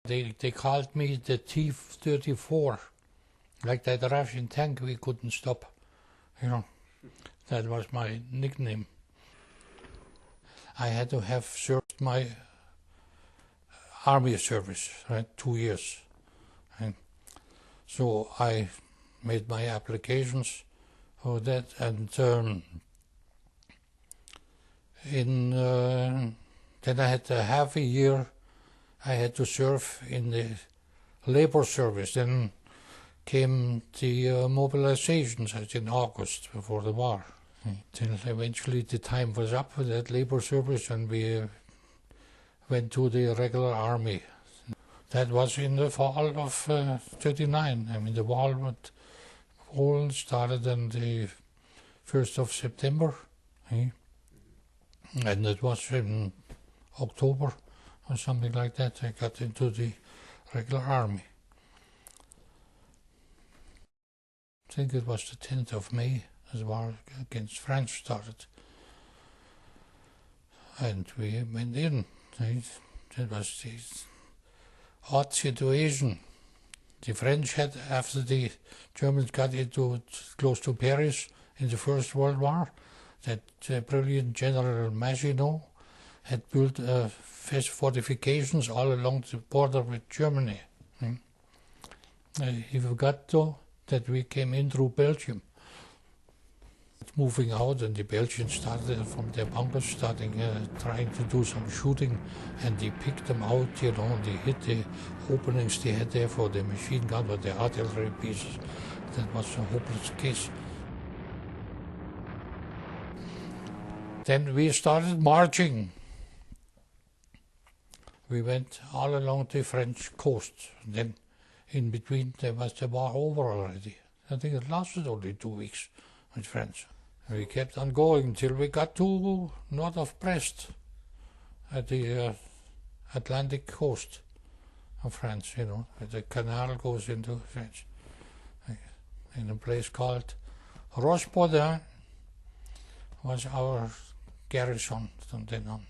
They called me the T-34, like that Russian tank we couldn't stop, you know. That was my nickname. I had to have served my army service, right, 2 years. And so I made my applications for that, and then I had half a year I had to serve in the labor service. Then came the mobilizations in August before the war. Till eventually the time was up for that labor service and we went to the regular army. That was in the fall of 39. I mean, the war with Poland started on the 1st of September. And it was in October or something like that I got into the regular army. I think it was the 10th of May as the war against France started. And we went in. It was this odd situation. The French had, after the Germans got into close to Paris in the First World War, that brilliant General Maginot had built fortifications all along the border with Germany. He forgot, though, that we came in through Belgium. Moving out, and the Belgians started from their bunkers, trying to do some shooting, and they picked them out, you know, they hit the openings they had there for the machine gun with the artillery pieces. That was a hopeless case. Then we started marching. We went all along the French coast. Then in between there was the war over already. I think it lasted only 2 weeks with France. We kept on going till we got to north of Brest at the Atlantic coast of France, you know, where the canal goes into France. In a place called Rochebaudin was our garrison from then on.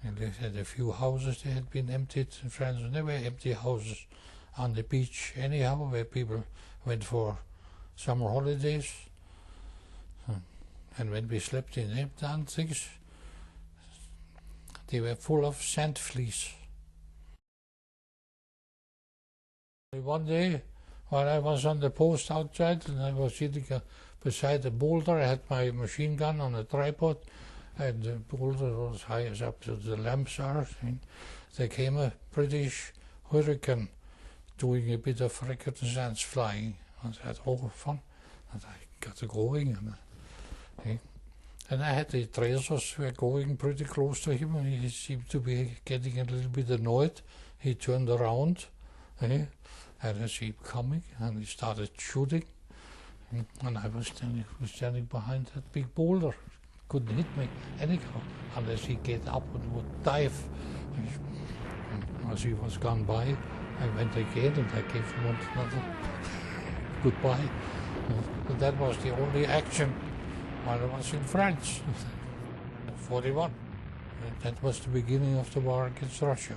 And they had a few houses that had been emptied in France, and there were empty houses on the beach anyhow, where people went for summer holidays. And when we slept in them down things, they were full of sand fleas. One day, while I was on the post outside, and I was sitting beside a boulder, I had my machine gun on a tripod, and the boulder was high as up to the lamps are. And there came a British Hurricane doing a bit of reconnaissance flying. I said, oh, fun. And I got going. And I had the tracers were going pretty close to him, and he seemed to be getting a little bit annoyed. He turned around, and I see him coming, and he started shooting. And I was standing behind that big boulder. Couldn't hit me anyhow, unless he get up and would dive. And as he was gone by, I went again, and I gave him another goodbye. But that was the only action while I was in France, 41. That was the beginning of the war against Russia.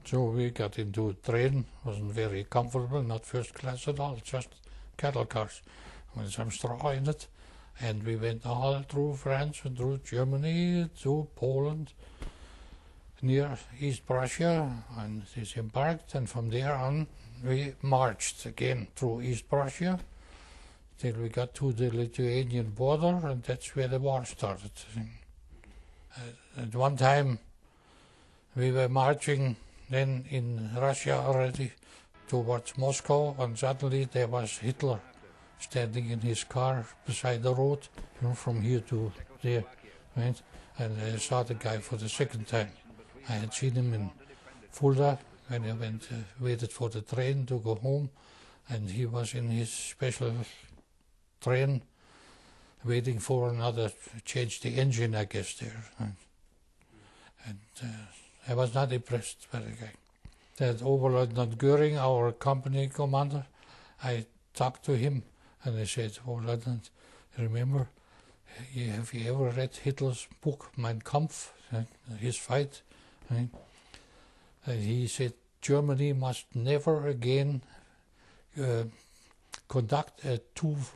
So we got into a train, wasn't very comfortable, not first class at all, just cattle cars with some straw in it. And we went all through France and through Germany, to Poland, near East Prussia, and disembarked, and from there on we marched again through East Prussia till we got to the Lithuanian border, and that's where the war started. At one time we were marching then in Russia already towards Moscow, and suddenly there was Hitler standing in his car beside the road, you know, from here to there, right? And I saw the guy for the second time. I had seen him in Fulda when I waited for the train to go home, and he was in his special train waiting for another, change the engine, I guess, there. And I was not impressed by the guy. That Oberleutnant Göring, our company commander, I talked to him, and I said, Oberleutnant, remember, have you ever read Hitler's book, Mein Kampf, his fight? Right? And he said Germany must never again conduct a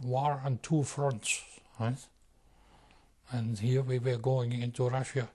war on two fronts, right? And here we were going into Russia